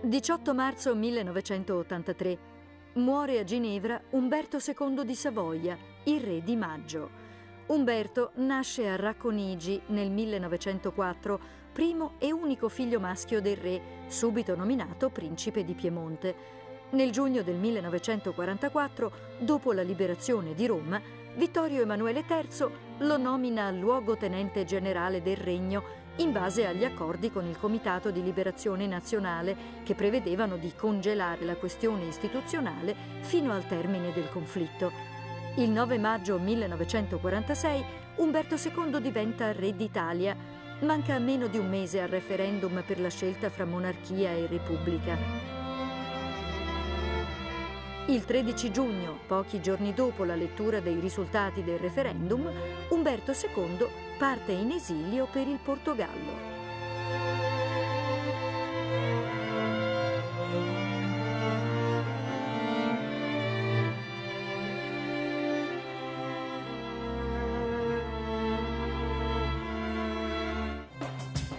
18 marzo 1983. Muore a Ginevra Umberto II di Savoia, il re di Maggio. Umberto nasce a Racconigi nel 1904, primo e unico figlio maschio del re, subito nominato principe di Piemonte. Nel giugno del 1944, dopo la liberazione di Roma, Vittorio Emanuele III lo nomina luogotenente generale del regno in base agli accordi con il Comitato di Liberazione Nazionale che prevedevano di congelare la questione istituzionale fino al termine del conflitto. Il 9 maggio 1946 Umberto II diventa re d'Italia. Manca meno di un mese al referendum per la scelta fra monarchia e repubblica. Il 13 giugno, pochi giorni dopo la lettura dei risultati del referendum, Umberto II parte in esilio per il Portogallo.